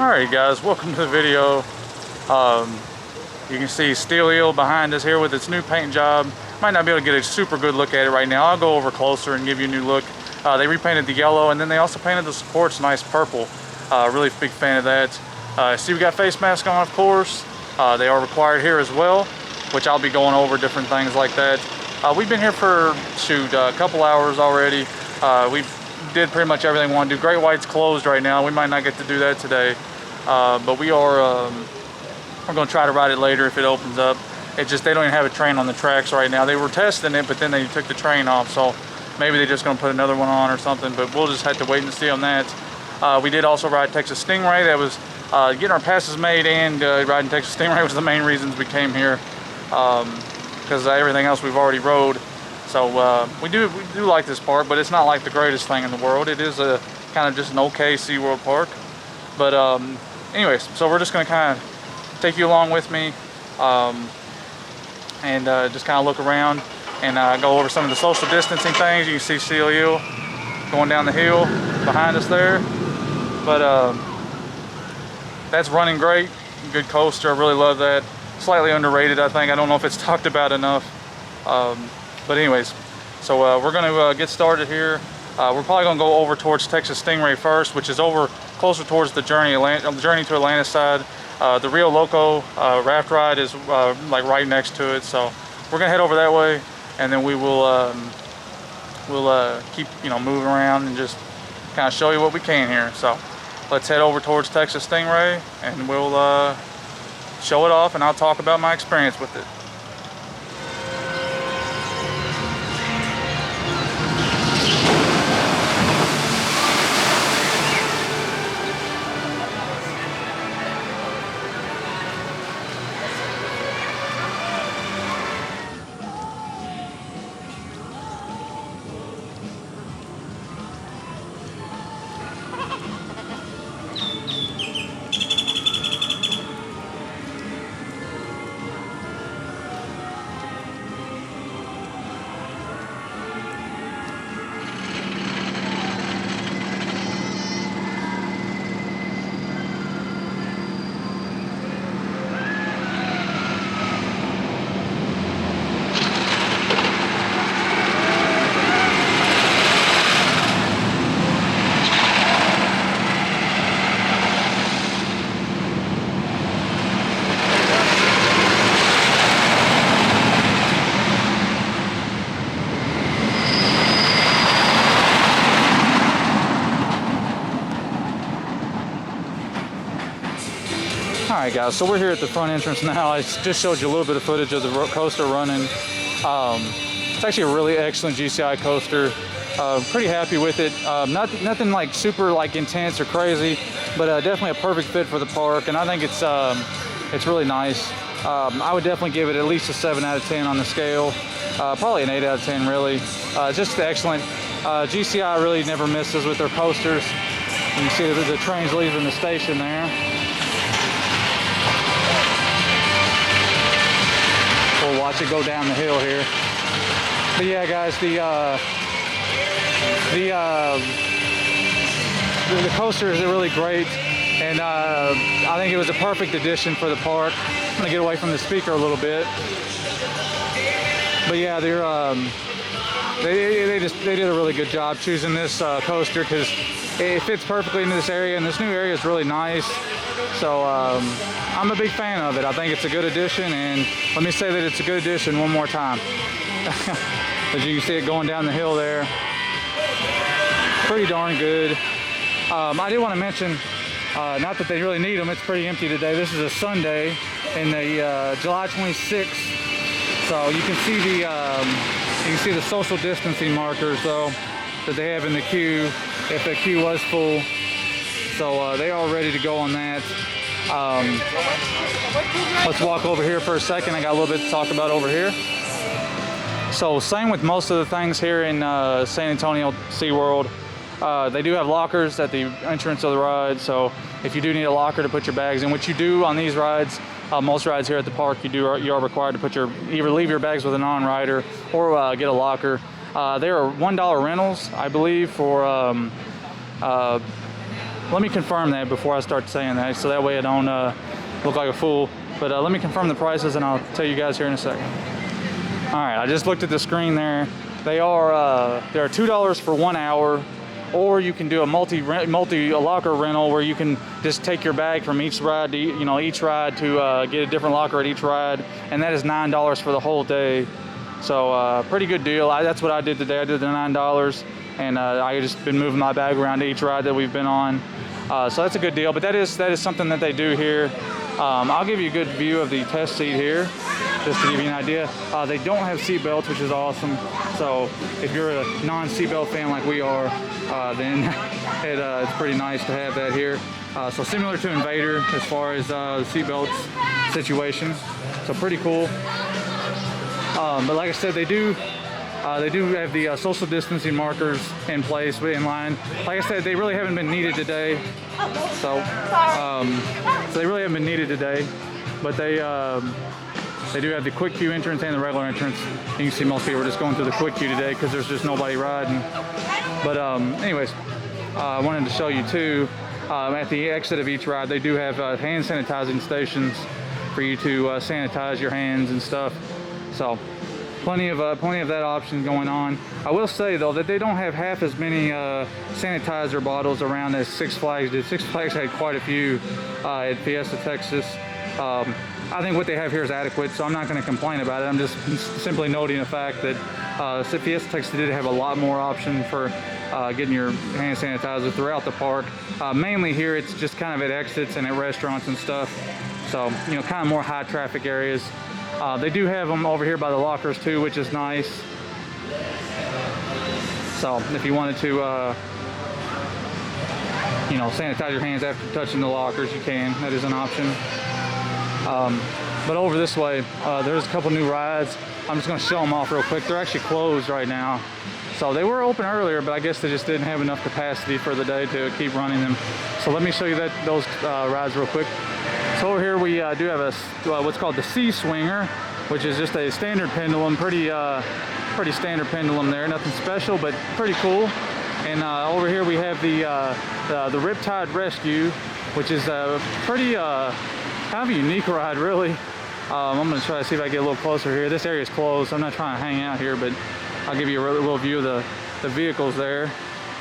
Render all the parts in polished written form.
Alright guys, welcome to the video. You can see Steel Eel behind us here with its new paint job. Might not be able to get a super good look at it right now. I'll go over closer and give you a new look. They repainted the yellow and then they also painted the supports nice purple. Really big fan of that. See, we got face masks on, of course. They are required here as well, which I'll be going over different things like that. We've been here for, a couple hours already. We've did pretty much everything we want to do. Great White's closed right now. We might not get to do that today, but we are we're going to try to ride it later if it opens up. It just, they don't even have a train on the tracks right now. They were testing it, but then they took the train off, so maybe they're just going to put another one on or something, but we'll just have to wait and see on that. We did also ride Texas Stingray. That was getting our passes made, and riding Texas Stingray was the main reasons we came here, because everything else we've already rode. So we do like this park, but it's not like the greatest thing in the world. It is a kind of just an okay SeaWorld park. But anyways, so we're just going to kind of take you along with me and just kind of look around and go over some of the social distancing things. You can see Steel Eel going down the hill behind us there. But that's running great. Good coaster. I really love that. Slightly underrated, I think. I don't know if it's talked about enough. But anyways, so we're going to get started here. We're probably going to go over towards Texas Stingray first, which is over closer towards the Journey to Atlanta side. The Rio Loco raft ride is like right next to it. So we're going to head over that way, and then we will keep moving around and just kind of show you what we can here. So let's head over towards Texas Stingray, and we'll show it off, and I'll talk about my experience with it. Alright guys, so we're here at the front entrance now. I just showed you a little bit of footage of the coaster running. It's actually a really excellent GCI coaster. Pretty happy with it. Nothing like super intense or crazy, but definitely a perfect fit for the park, and I think it's really nice. I would definitely give it at least a 7 out of 10 on the scale. Probably an 8 out of 10 really. Just excellent. GCI really never misses with their coasters. You can see the trains leaving the station there. We'll watch it go down the hill here. But yeah, guys, the coaster is really great, and I think it was a perfect addition for the park. I'm gonna get away from the speaker a little bit. But yeah, they did a really good job choosing this coaster, because it fits perfectly into this area, and this new area is really nice. So I'm a big fan of it. I think it's a good addition, and let me say that it's a good addition one more time. As you can see it going down the hill there. Pretty darn good. I did want to mention, not that they really need them, it's pretty empty today. This is a Sunday in the July 26th. So you can see the social distancing markers though that they have in the queue, if the queue was full. So they are ready to go on that. Let's walk over here for a second. I got a little bit to talk about over here. So same with most of the things here in San Antonio SeaWorld. They do have lockers at the entrance of the ride, so if you do need a locker to put your bags in, which you do on these rides, most rides here at the park, you are required to put either leave your bags with a non-rider or get a locker. There are $1 rentals, I believe, for let me confirm that before I start saying that, so that way I don't look like a fool. But let me confirm the prices and I'll tell you guys here in a second. All right, I just looked at the screen there. They are $2 for 1 hour, or you can do a multi locker rental where you can just take your bag from each ride to each ride to get a different locker at each ride, and that is $9 for the whole day. So pretty good deal. That's what I did today. I did the $9, and I just been moving my bag around to each ride that we've been on. So that's a good deal. But that is something that they do here. I'll give you a good view of the test seat here, just to give you an idea. They don't have seat belts, which is awesome. So if you're a non-seatbelt fan like we are, then it's pretty nice to have that here. So similar to Invader as far as the seat belts situation. So pretty cool. But like I said, they do have the social distancing markers in place, in line. Like I said, they really haven't been needed today. So they really haven't been needed today. But they do have the quick queue entrance and the regular entrance. You can see most people are just going through the quick queue today because there's just nobody riding. But anyways, I wanted to show you too, at the exit of each ride, they do have hand sanitizing stations for you to sanitize your hands and stuff. So plenty of that option going on. I will say though that they don't have half as many sanitizer bottles around as Six Flags did. Six Flags had quite a few at Fiesta, Texas. I think what they have here is adequate, so I'm not going to complain about it. I'm just simply noting the fact that Fiesta, Texas did have a lot more option for getting your hand sanitizer throughout the park. Mainly here, it's just kind of at exits and at restaurants and stuff. So, kind of more high traffic areas. They do have them over here by the lockers too, which is nice. So if you wanted to, sanitize your hands after touching the lockers, you can. That is an option. But over this way, there's a couple new rides. I'm just going to show them off real quick. They're actually closed right now. So they were open earlier, but I guess they just didn't have enough capacity for the day to keep running them. So let me show you those rides real quick. So over here we do have what's called the Sea Swinger, which is just a standard pendulum, pretty standard pendulum there, nothing special, but pretty cool. And over here we have the Riptide Rescue, which is a pretty kind of a unique ride, really. I'm going to try to see if I get a little closer here. This area is closed, so I'm not trying to hang out here, but I'll give you a little view of the vehicles there.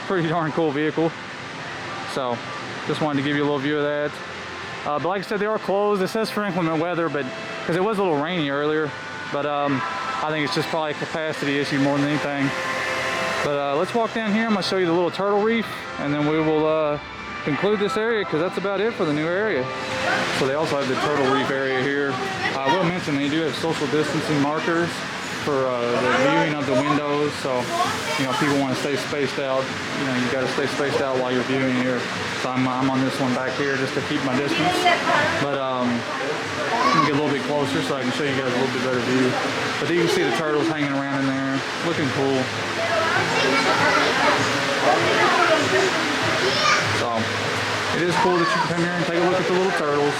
Pretty darn cool vehicle. So just wanted to give you a little view of that. But like I said, they are closed. It says for inclement weather, but because it was a little rainy earlier. But I think it's just probably a capacity issue more than anything. But let's walk down here. I'm going to show you the little turtle reef, and then we will conclude this area because that's about it for the new area. So they also have the turtle reef area here. I will mention they do have social distancing markers for the viewing of the windows. So, if people want to stay spaced out, you got to stay spaced out while you're viewing here. So I'm on this one back here just to keep my distance. But I'm gonna get a little bit closer so I can show you guys a little bit better view. But you can see the turtles hanging around in there, looking cool. So it is cool that you can come here and take a look at the little turtles.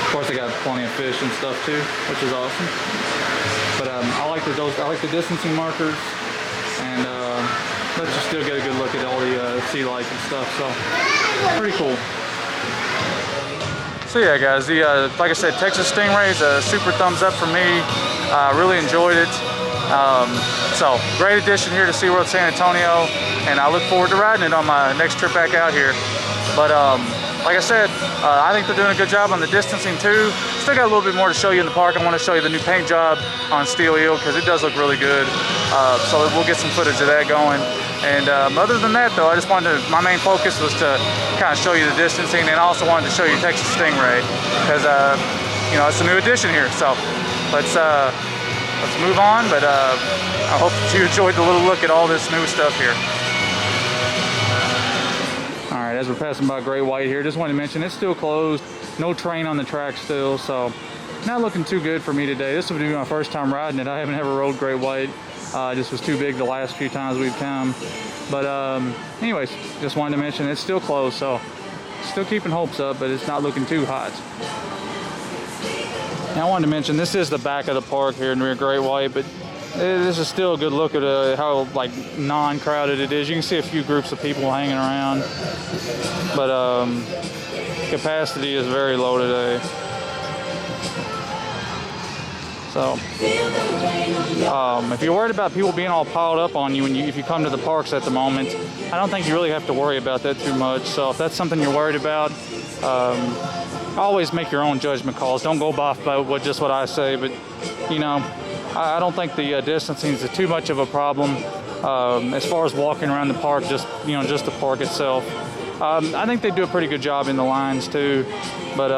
Of course, they got plenty of fish and stuff too, which is awesome. But I like the distancing markers, and lets you still get a good look at all the sea life and stuff. So pretty cool. So yeah, guys, like I said, Texas Stingray is a super thumbs up for me. I really enjoyed it. So great addition here to SeaWorld San Antonio, and I look forward to riding it on my next trip back out here. But like I said, I think they're doing a good job on the distancing too. Still got a little bit more to show you in the park. I want to show you the new paint job on Steel Eel because it does look really good. So we'll get some footage of that going. And other than that though, my main focus was to kind of show you the distancing, and I also wanted to show you Texas Stingray because it's a new addition here. So let's move on, but I hope that you enjoyed the little look at all this new stuff here. All right, as we're passing by Great White here, just wanted to mention it's still closed. No train on the track still, so not looking too good for me today. This will be my first time riding it. I haven't ever rode Great White. Just was too big the last few times we've come. But anyways, just wanted to mention it's still closed, so still keeping hopes up, but it's not looking too hot. Now I wanted to mention this is the back of the park here near Great White, but this is still a good look at how like non-crowded it is. You can see a few groups of people hanging around, but capacity is very low today. So if you're worried about people being all piled up on you if you come to the parks at the moment, I don't think you really have to worry about that too much. So if that's something you're worried about, always make your own judgment calls. Don't go by just what I say, but you know, I don't think the distancing is too much of a problem as far as walking around the park, just the park itself. I think they do a pretty good job in the lines too, but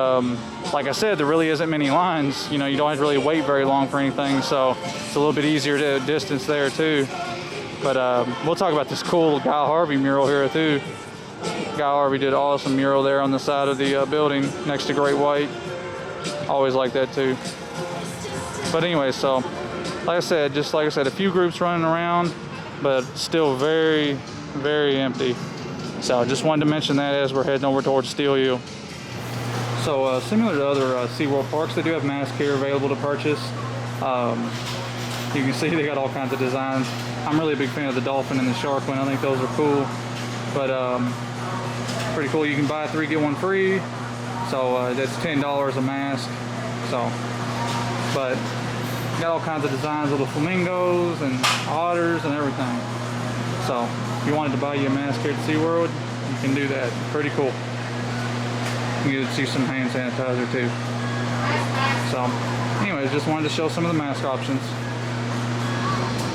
like I said, there really isn't many lines. You know, you don't have to really wait very long for anything, so it's a little bit easier to distance there too. But we'll talk about this cool Guy Harvey mural here too. Guy Harvey did an awesome mural there on the side of the building next to Great White. Always like that too. But anyway, so like I said, a few groups running around, but still very, very empty. So just wanted to mention that as we're heading over towards Steel Eel. So similar to other SeaWorld parks, they do have masks here available to purchase. You can see they got all kinds of designs. I'm really a big fan of the dolphin and the shark one. I think those are cool. But pretty cool. You can buy 3 get 1 free. So that's $10 a mask. So, but got all kinds of designs, little flamingos and otters and everything. So if you wanted to buy you a mask here at SeaWorld, you can do that. Pretty cool. You can see some hand sanitizer too. So anyways, just wanted to show some of the mask options.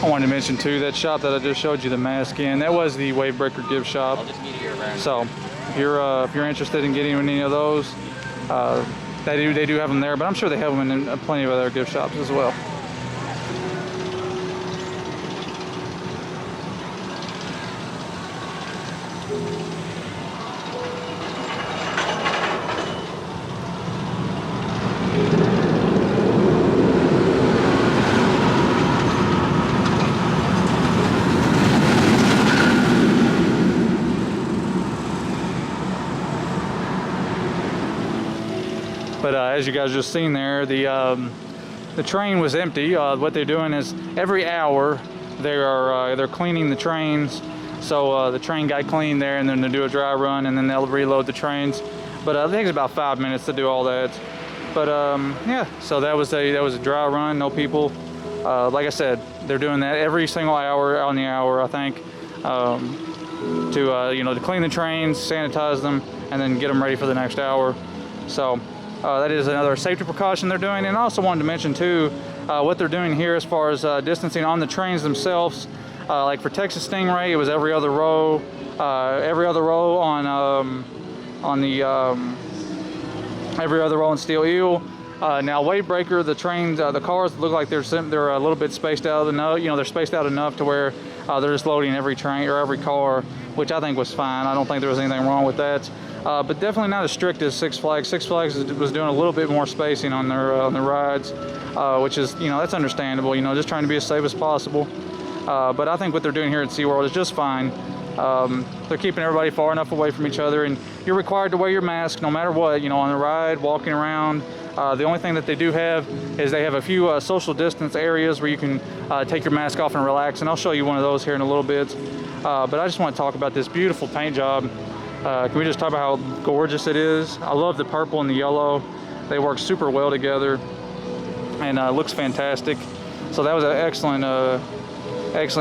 I wanted to mention too, that shop that I just showed you the mask in, that was the Wavebreaker gift shop. I'll just meet you around. So if you're interested in getting any of those, they do have them there, but I'm sure they have them in plenty of other gift shops as well. But as you guys just seen there, the train was empty. What they're doing is every hour they're cleaning the trains. So the train got cleaned there, and then they do a dry run, and then they'll reload the trains. But it takes about 5 minutes to do all that. But yeah, so that was a dry run, no people. Like I said, they're doing that every single hour on the hour, I think, to clean the trains, sanitize them, and then get them ready for the next hour. So that is another safety precaution they're doing. And I also wanted to mention too, what they're doing here as far as distancing on the trains themselves. Like for Texas Stingray, it was every other row on the every other row in Steel Eel. Now Wavebreaker, the trains, the cars look like they're a little bit spaced out enough. They're spaced out enough to where they're just loading every train or every car, which I think was fine. I don't think there was anything wrong with that. But definitely not as strict as Six Flags. Six Flags was doing a little bit more spacing on their rides, which is, that's understandable. Just trying to be as safe as possible. But I think what they're doing here at SeaWorld is just fine. They're keeping everybody far enough away from each other, and you're required to wear your mask no matter what. On the ride, walking around. The only thing that they do have is they have a few social distance areas where you can take your mask off and relax, and I'll show you one of those here in a little bit. But I just want to talk about this beautiful paint job. Can we just talk about how gorgeous it is? I love the purple and the yellow. They work super well together, and looks fantastic. So that was an excellent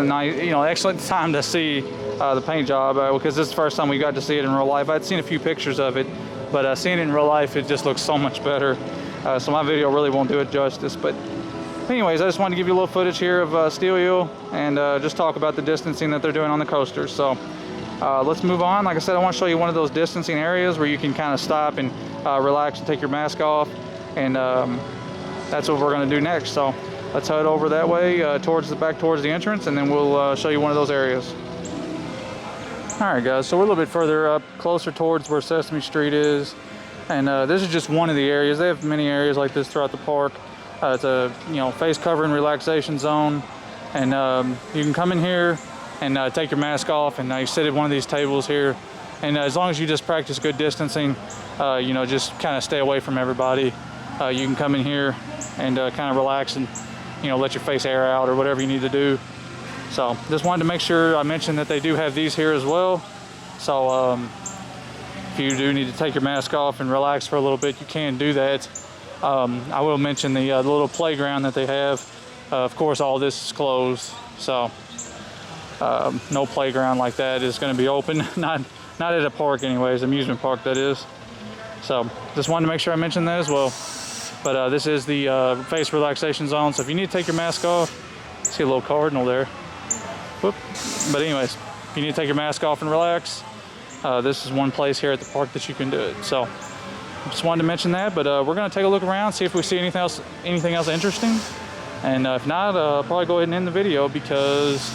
night. Excellent time to see the paint job, because this is the first time we got to see it in real life. I'd seen a few pictures of it, but seeing it in real life, it just looks so much better. So my video really won't do it justice. But anyways, I just wanted to give you a little footage here of Steel Eel, and just talk about the distancing that they're doing on the coasters. So let's move on. Like I said, I want to show you one of those distancing areas where you can kind of stop and relax and take your mask off, and that's what we're going to do next. So let's head over that way towards the entrance, and then we'll show you one of those areas. All right, guys, so we're a little bit further up, closer towards where Sesame Street is, and this is just one of the areas. They have many areas like this throughout the park. It's a face covering relaxation zone, and you can come in here and take your mask off, and you sit at one of these tables here, and as long as you just practice good distancing, just kind of stay away from everybody, you can come in here and kind of relax and let your face air out or whatever you need to do. So just wanted to make sure I mentioned that they do have these here as well. So if you do need to take your mask off and relax for a little bit, you can do that. I will mention the little playground that they have. Of course, all this is closed, so no playground like that is going to be open. Not at a park anyways, amusement park that is. So just wanted to make sure I mentioned that as well. But this is the face relaxation zone, so if you need to take your mask off, see a little cardinal there. Whoop. But anyways, if you need to take your mask off and relax, this is one place here at the park that you can do it. So just wanted to mention that, but we're going to take a look around, see if we see anything else interesting. And if not, I'll probably go ahead and end the video because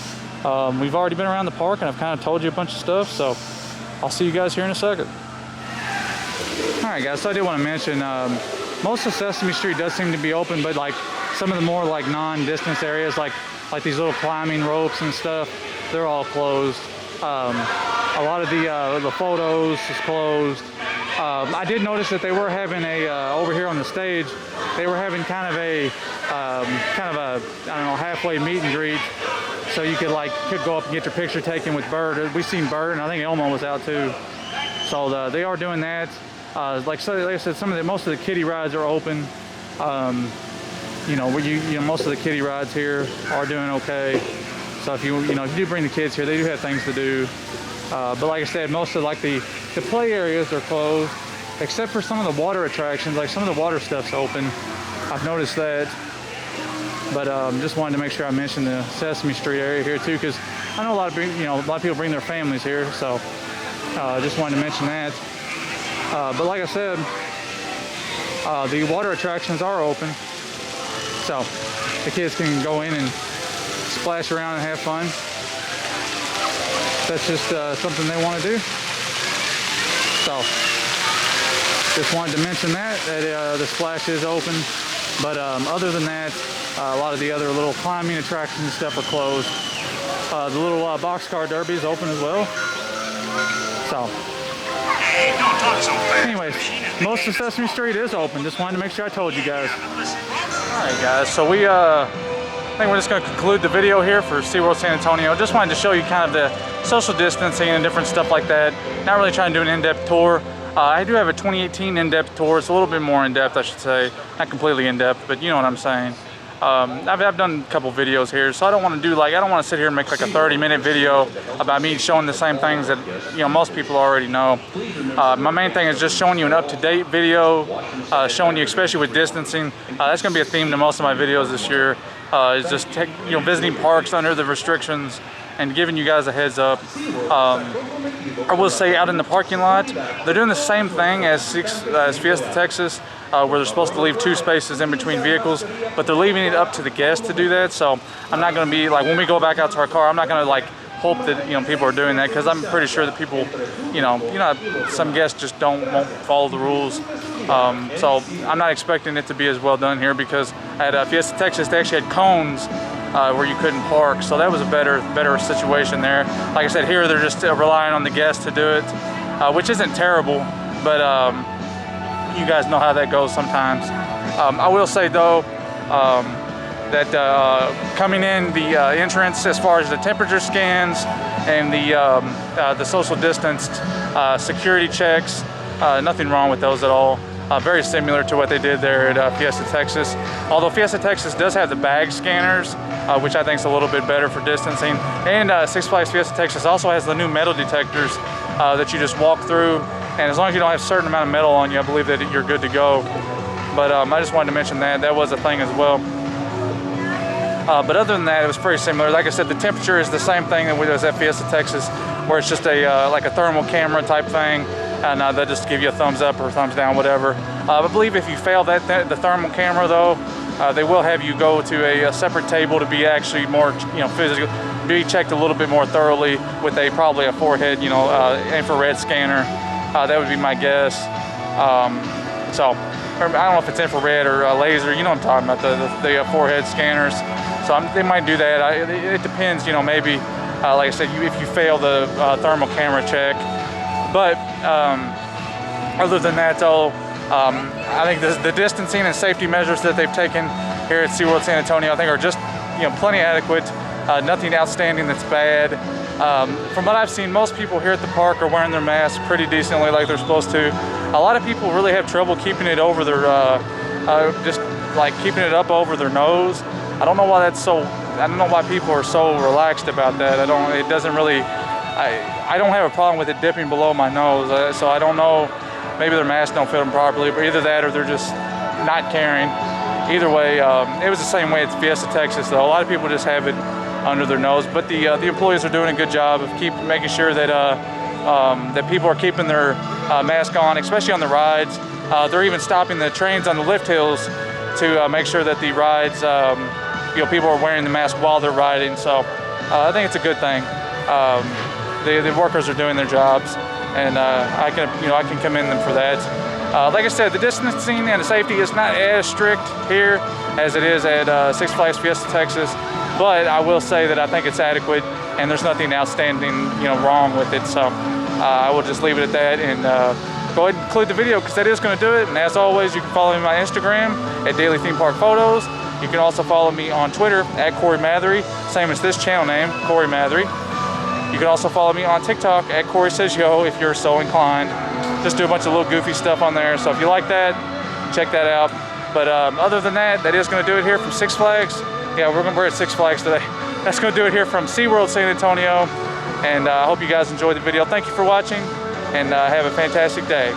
we've already been around the park and I've kind of told you a bunch of stuff. So I'll see you guys here in a second. All right, guys, so I did want to mention, most of Sesame Street does seem to be open, but like some of the more like non-distance areas, like these little climbing ropes and stuff, they're all closed. A lot of the photos is closed. I did notice that they were having over here on the stage, they were having kind of a I don't know, halfway meet and greet. So you could go up and get your picture taken with Bird. We've seen Bird, and I think Elmo was out too. So they are doing that. Like I said, most of the kiddie rides are open. Most of the kiddie rides here are doing okay. So if you do bring the kids here, they do have things to do. But like I said, most of the play areas are closed, except for some of the water attractions. Like some of the water stuff's open. I've noticed that. But just wanted to make sure I mentioned the Sesame Street area here too, because I know a lot of people bring their families here. So just wanted to mention that. But like I said, the water attractions are open, so the kids can go in and splash around and have fun. That's just something they want to do. So just wanted to mention that the splash is open. But other than that, a lot of the other little climbing attractions and stuff are closed. The little boxcar derby is open as well. So Hey, don't talk so fast. anyways, most of Sesame Street is open. Just wanted to make sure I told you guys. All right, guys. So I think we're just going to conclude the video here for SeaWorld San Antonio. Just wanted to show you kind of the social distancing and different stuff like that. Not really trying to do an in-depth tour. I do have a 2018 in-depth tour. It's a little bit more in-depth, I should say. Not completely in-depth, but you know what I'm saying. I've done a couple videos here, so I don't want to sit here and make like a 30-minute video about me showing the same things that most people already know. My main thing is just showing you an up-to-date video, showing you, especially with distancing. That's going to be a theme to most of my videos this year. Is just visiting parks under the restrictions and giving you guys a heads up. I will say, out in the parking lot, they're doing the same thing as Fiesta Texas, where they're supposed to leave 2 spaces in between vehicles, but they're leaving it up to the guests to do that. So I'm not going to be like, when we go back out to our car, I'm not going to like hope that people are doing that, because I'm pretty sure that people, some guests just won't follow the rules. So I'm not expecting it to be as well done here, because at Fiesta Texas they actually had cones where you couldn't park, so that was a better situation there. Like I said, here they're just relying on the guests to do it, which isn't terrible, but you guys know how that goes sometimes. I will say though that coming in the entrance, as far as the temperature scans and the social distanced security checks, nothing wrong with those at all. Very similar to what they did there at Fiesta Texas. Although Fiesta Texas does have the bag scanners, which I think is a little bit better for distancing. And Six Flags Fiesta Texas also has the new metal detectors that you just walk through. And as long as you don't have a certain amount of metal on you, I believe that you're good to go. But I just wanted to mention that was a thing as well. But other than that, it was pretty similar. Like I said, the temperature is the same thing that was at Fiesta Texas, where it's just like a thermal camera type thing. And they'll just give you a thumbs up or thumbs down, whatever. I believe if you fail the thermal camera though, they will have you go to a separate table to be actually more, physically, be checked a little bit more thoroughly with probably a forehead, infrared scanner. That would be my guess. So I don't know if it's infrared or laser, you know what I'm talking about, the forehead scanners. So they might do that. It depends, maybe, like I said, if you fail the thermal camera check. But other than that though, I think the distancing and safety measures that they've taken here at SeaWorld San Antonio, I think are just, plenty adequate. Nothing outstanding that's bad. From what I've seen, most people here at the park are wearing their masks pretty decently like they're supposed to. A lot of people really have trouble keeping it over their, just like keeping it up over their nose. I don't know why that's so, I don't know why people are so relaxed about that. It doesn't really, I don't have a problem with it dipping below my nose, so I don't know, maybe their masks don't fit them properly, but either that or they're just not caring. Either way, it was the same way at Fiesta, Texas, though. A lot of people just have it under their nose, but the employees are doing a good job of making sure that that people are keeping their mask on, especially on the rides. They're even stopping the trains on the lift hills to make sure that the rides, people are wearing the mask while they're riding. So I think it's a good thing. The workers are doing their jobs, and I can commend them for that. Like I said, the distancing and the safety is not as strict here as it is at Six Flags Fiesta, Texas. But I will say that I think it's adequate, and there's nothing outstanding, wrong with it. So I will just leave it at that, and go ahead and conclude the video because that is going to do it. And as always, you can follow me on my Instagram at Daily Theme Park Photos. You can also follow me on Twitter at Corey Mathery, same as this channel name, Corey Mathery. You can also follow me on TikTok at Corey Says Yo if you're so inclined. Just do a bunch of little goofy stuff on there. So if you like that, check that out. But other than that, that is going to do it here from Six Flags. Yeah, we're at Six Flags today. That's going to do it here from SeaWorld San Antonio. And I hope you guys enjoyed the video. Thank you for watching, and have a fantastic day.